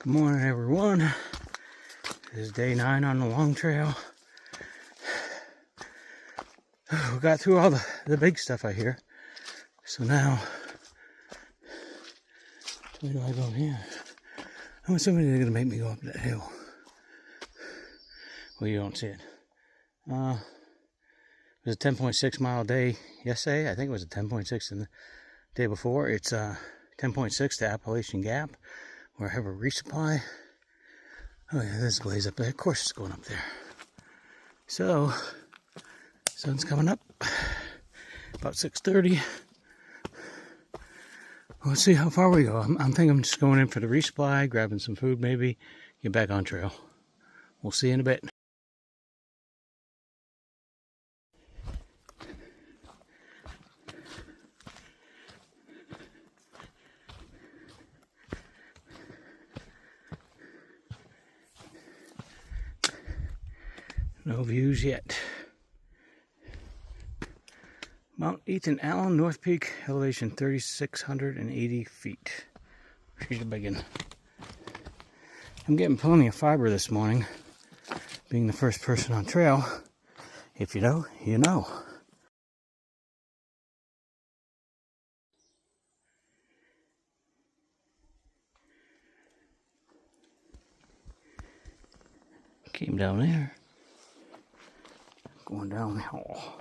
Good morning, everyone. This is day 9 on the long trail. We got through all the big stuff I hear. So now, where do I go here? I'm assuming they're going to make me go up that hill. Well, you don't see it. It was a 10.6 mile day yesterday. I think it was a 10.6 in the day before. It's 10.6 to Appalachian Gap, where I have a resupply. Oh yeah, there's a blaze up there. Of course it's going up there. So, sun's coming up. About 6:30. Let's see how far we go. I'm thinking I'm just going in for the resupply, grabbing some food maybe, get back on trail. We'll see you in a bit. No views yet. Mount Ethan Allen, North Peak, elevation 3,680 feet. She's a big one. I'm getting plenty of fiber this morning, being the first person on trail. If you know, you know. Came down there. Going down the hall.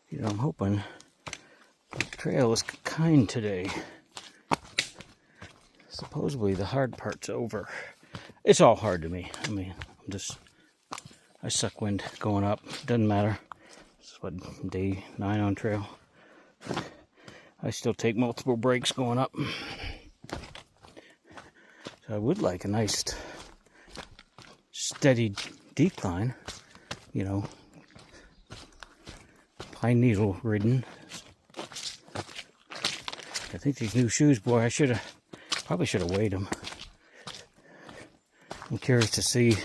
You know, I'm hoping the trail is kind today. Supposedly the hard part's over. It's all hard to me. I mean, I suck wind going up. Doesn't matter. This is what, day 9 on trail. I still take multiple breaks going up. So I would like a nice steady decline, you know, pine needle ridden. I think these new shoes, boy, probably should have weighed them. I'm curious to see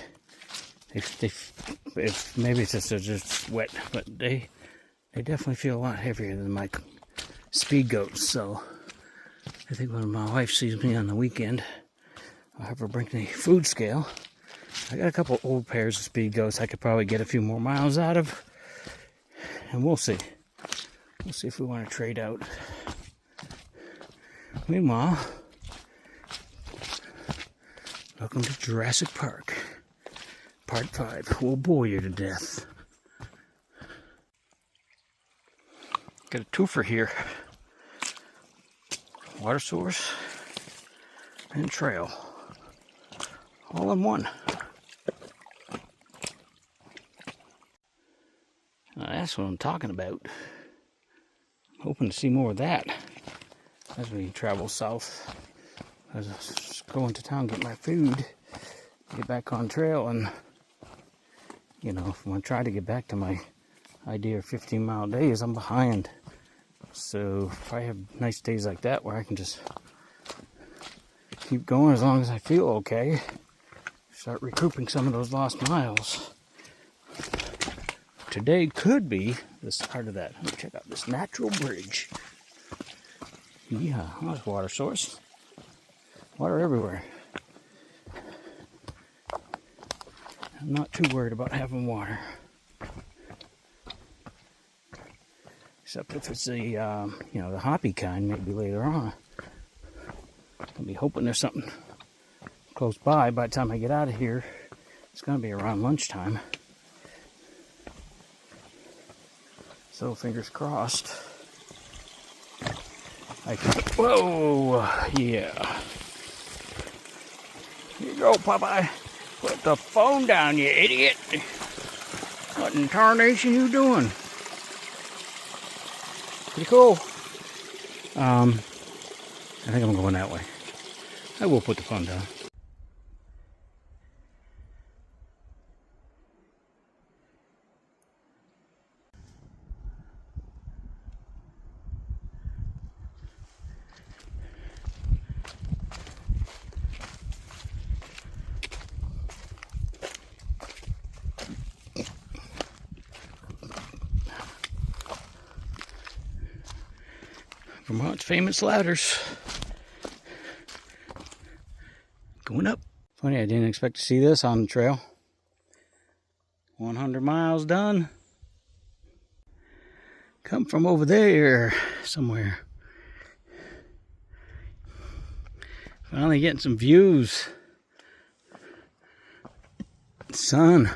if maybe it's just wet, but they definitely feel a lot heavier than my Speed Goats. So I think when my wife sees me on the weekend, I'll have her bring me a food scale. I got a couple old pairs of Speed Goats I could probably get a few more miles out of. And we'll see. We'll see if we want to trade out. Meanwhile, welcome to Jurassic Park. Part 5. We'll bore you to death. Got a twofer here. Water source and trail. All in one. That's what I'm talking about. I'm hoping to see more of that as we travel south. As I was going to town, get my food, get back on trail, and you know, if I try to get back to my idea of 15-mile days, I'm behind. So if I have nice days like that where I can just keep going as long as I feel okay, start recouping some of those lost miles. Today could be the start of that. Let me check out this natural bridge. Yeah, there's water source. Water everywhere. I'm not too worried about having water. Except if it's the, the hoppy kind, maybe later on. I'll be hoping there's something close by the time I get out of here. It's going to be around lunchtime. So fingers crossed. Whoa, yeah. Here you go, Popeye. Put the phone down, you idiot. What in tarnation you doing? Pretty cool. I think I'm going that way. I will put the phone down. Vermont's famous ladders. Going up. Funny, I didn't expect to see this on the trail. 100 miles done. Come from over there somewhere. Finally getting some views. Sun.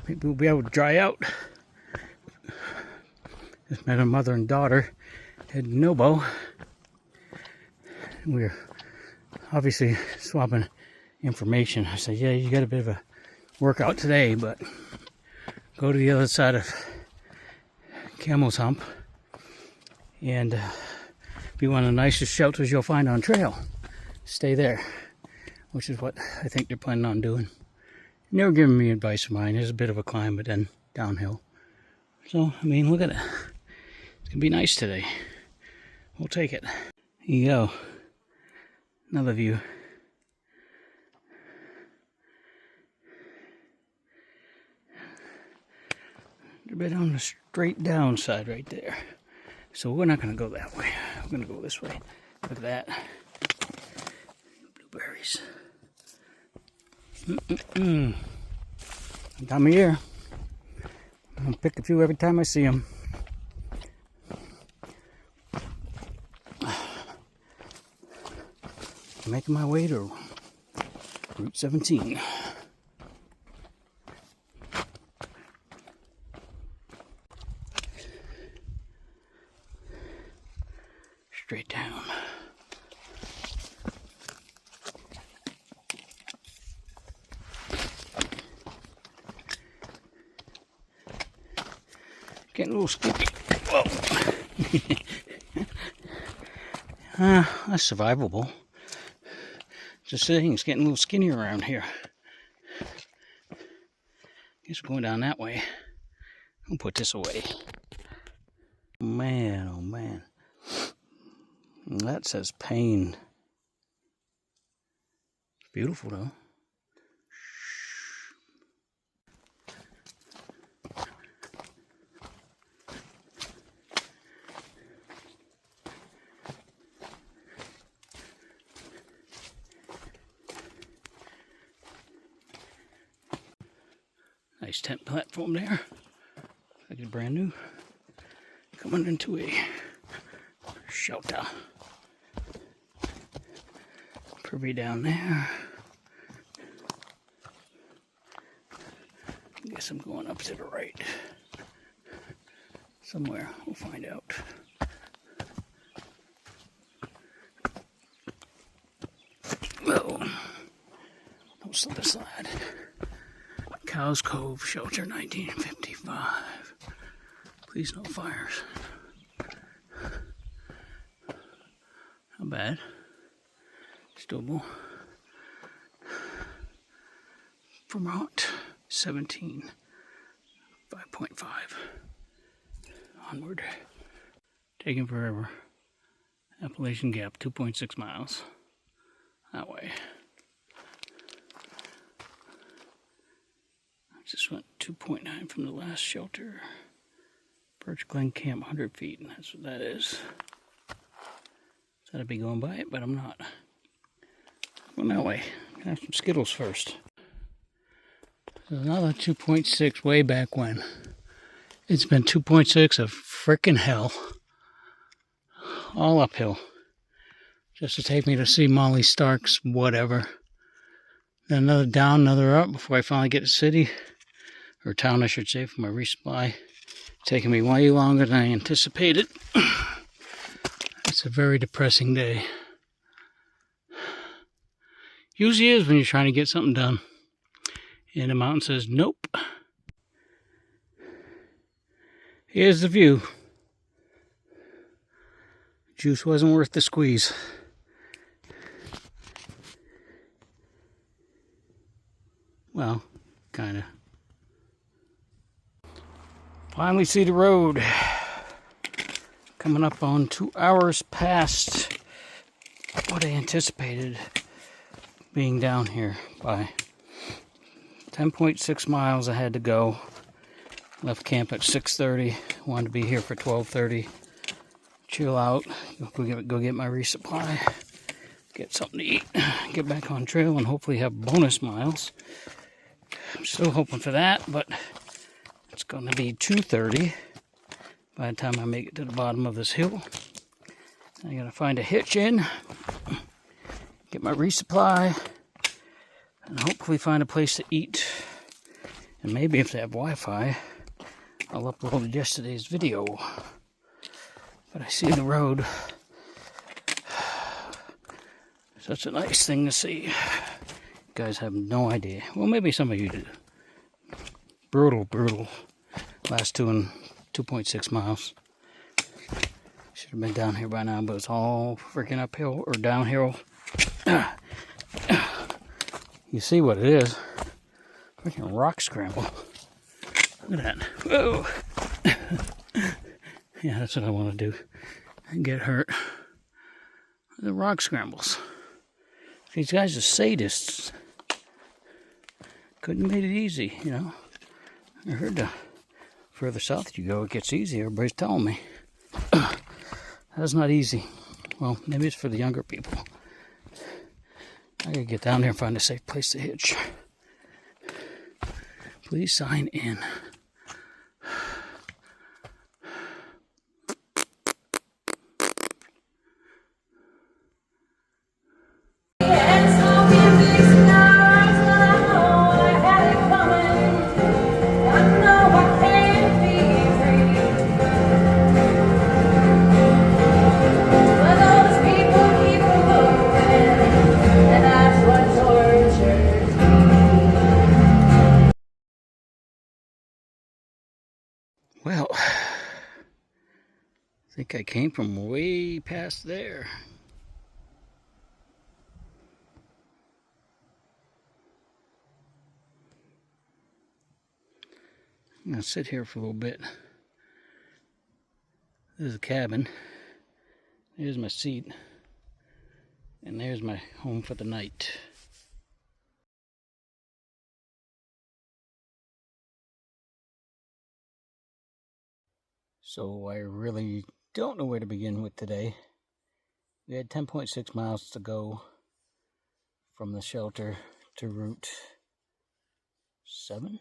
Maybe we'll be able to dry out. Just met a mother and daughter at Nobo. We're obviously swapping information. I said, yeah, you got a bit of a workout today, but go to the other side of Camel's Hump and be one of the nicest shelters you'll find on trail. Stay there, which is what I think they're planning on doing. And they were giving me advice of mine. There's a bit of a climb, but then downhill. So, I mean, look at it. It's going to be nice today. We'll take it. Here you go. Another view. A bit on the straight down side right there. So we're not going to go that way. We're going to go this way. Look at that. Blueberries. Time of year. I'm going to pick a few every time I see them. Making my way to Route 17. Straight down. Getting a little skippy. Whoa. That's survivable. Just saying, it's getting a little skinnier around here. Guess we're going down that way. I'll put this away. Man, oh man. That says pain. It's beautiful though. Nice tent platform there. Like it's brand new. Coming into a shelter. Privy down there. Guess I'm going up to the right. Somewhere. We'll find out. Whoa. No slip and slide. Cows Cove Shelter 1955. Please no fires. Not bad. Doable. Vermont 17. 5.5. Onward. Taking forever. Appalachian Gap 2.6 miles. That way. I just went 2.9 from the last shelter. Birch Glen Camp 100 feet, and that's what that is. Thought I'd be going by it, but I'm not. Going that way. Gonna have some Skittles first. There's another 2.6 way back when. It's been 2.6 of frickin' hell. All uphill. Just to take me to see Molly Stark's whatever. Then another down, another up before I finally get to city. Or town, I should say, for my resupply. Taking me way longer than I anticipated. It's a very depressing day. Usually is when you're trying to get something done. And the mountain says, nope. Here's the view. Juice wasn't worth the squeeze. Well, kind of. Finally see the road. Coming up on 2 hours past what I anticipated being down here by. 10.6 miles I had to go. Left camp at 6:30. Wanted to be here for 12:30. Chill out. Go get my resupply. get something to eat, get back on trail, and hopefully have bonus miles. I'm still hoping for that, but it's going to be 2:30 by the time I make it to the bottom of this hill. I gotta find a hitch in, get my resupply, and hopefully find a place to eat. And maybe if they have Wi-Fi, I'll upload yesterday's video. But I see the road. Such a nice thing to see. You guys have no idea. Well, maybe some of you do. Brutal, brutal. Last 2.6 miles. Should have been down here by now, but it's all freaking uphill or downhill. You see what it is. Freaking rock scramble. Look at that. Whoa. Yeah, that's what I want to do. And get hurt. The rock scrambles. These guys are sadists. Couldn't have made it easy, you know. I heard the further south you go, it gets easier. Everybody's telling me. That's not easy. Well, maybe it's for the younger people. I gotta get down there and find a safe place to hitch. Please sign in. Well, I think I came from way past there. I'm going to sit here for a little bit. This is a cabin. There's my seat. And there's my home for the night. So I really don't know where to begin with today. We had 10.6 miles to go from the shelter to Route 7,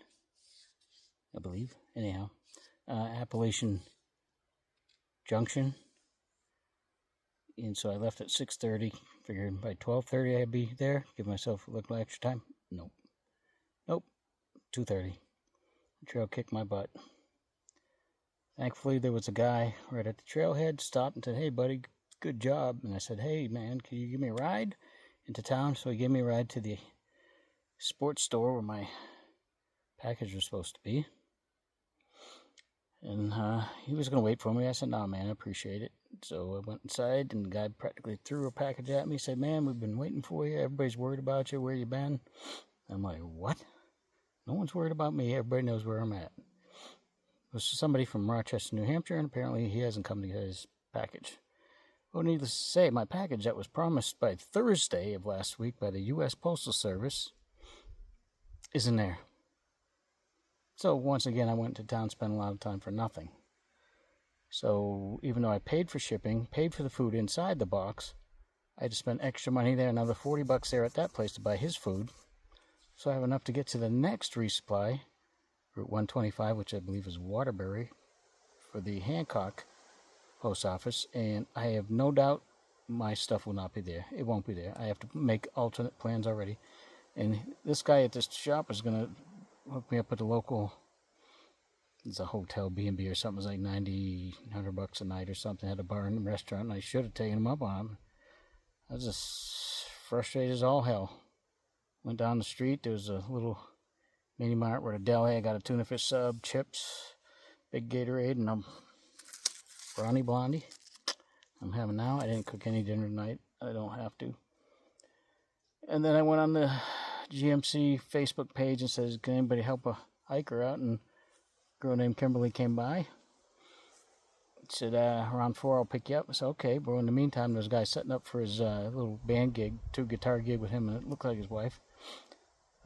I believe. Anyhow, Appalachian Junction. And so I left at 6:30. Figured by 12:30 I'd be there. Give myself a little extra time. Nope. 2:30. The trail kicked my butt. Thankfully, there was a guy right at the trailhead, stopped and said, "Hey, buddy, good job." And I said, "Hey, man, can you give me a ride into town?" So he gave me a ride to the sports store where my package was supposed to be. And he was going to wait for me. I said, "Nah, man, I appreciate it." So I went inside, and the guy practically threw a package at me. He said, "Man, we've been waiting for you. Everybody's worried about you. Where you been?" I'm like, "What? No one's worried about me. Everybody knows where I'm at." It was somebody from Rochester, New Hampshire, and apparently he hasn't come to get his package. Well, needless to say, my package that was promised by Thursday of last week by the U.S. Postal Service isn't there. So once again, I went to town, spent a lot of time for nothing. So even though I paid for shipping, paid for the food inside the box, I had to spend extra money there, another $40 there at that place to buy his food. So I have enough to get to the next resupply, Route 125, which I believe is Waterbury, for the Hancock post office, and I have no doubt my stuff will not be there. It won't be there. I have to make alternate plans already. And this guy at this shop is going to hook me up with the local, it's a hotel, B&B or something. It's like $100 a night or something. Had a bar and restaurant, and I should have taken him up on him. I was just frustrated as all hell. Went down the street. There was a little mini mart where the deli. I got a tuna fish sub, chips, big Gatorade, and a brownie blondie. I'm having now. I didn't cook any dinner tonight. I don't have to. And then I went on the GMC Facebook page and says, "Can anybody help a hiker out?" And a girl named Kimberly came by. Said, "Around 4 I'll pick you up." I said, "Okay." But in the meantime, there's a guy setting up for his little band gig, 2-guitar gig with him, and it looked like his wife.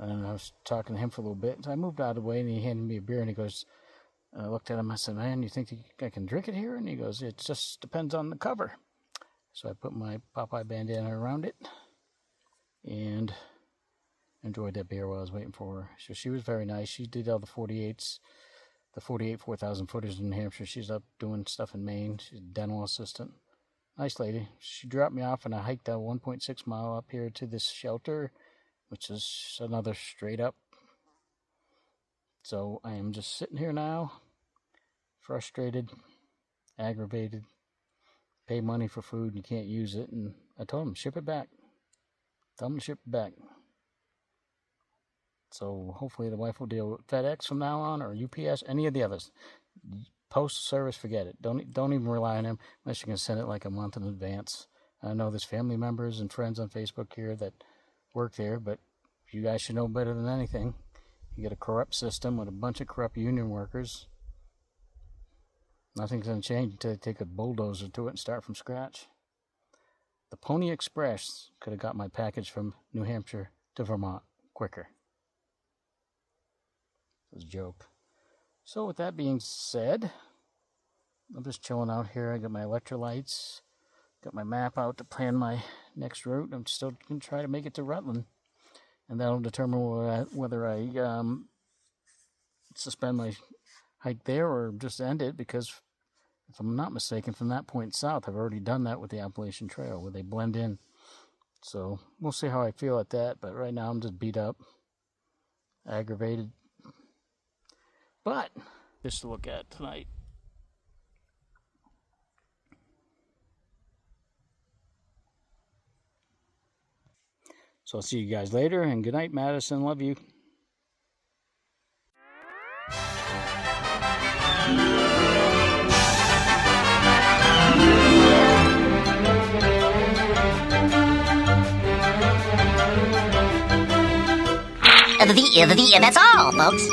And I was talking to him for a little bit. So I moved out of the way, and he handed me a beer, and he goes, I looked at him, I said, "Man, you think I can drink it here?" And he goes, "It just depends on the cover." So I put my Popeye bandana around it and enjoyed that beer while I was waiting for her. So she was very nice. She did all the 48s, the 48 4,000 footers in New Hampshire. She's up doing stuff in Maine. She's a dental assistant. Nice lady. She dropped me off and I hiked a 1.6 mile up here to this shelter, which is another straight up. So I am just sitting here now, frustrated, aggravated, pay money for food and you can't use it. And I told them, ship it back. Tell them to ship it back. So hopefully the wife will deal with FedEx from now on, or UPS, any of the others. Postal service, forget it. Don't even rely on them unless you can send it like a month in advance. I know there's family members and friends on Facebook here that work there, but you guys should know better than anything. You get a corrupt system with a bunch of corrupt union workers. Nothing's going to change until they take a bulldozer to it and start from scratch. The Pony Express could have got my package from New Hampshire to Vermont quicker. It was a joke. So with that being said, I'm just chilling out here. I got my electrolytes, got my map out to plan my next route. I'm still going to try to make it to Rutland, and that'll determine whether I suspend my hike there or just end it, because if I'm not mistaken, from that point south, I've already done that with the Appalachian Trail where they blend in. So we'll see how I feel at that, but right now I'm just beat up, aggravated. But just to look at tonight. So I'll see you guys later, and good night, Madison. Love you. That's all, folks.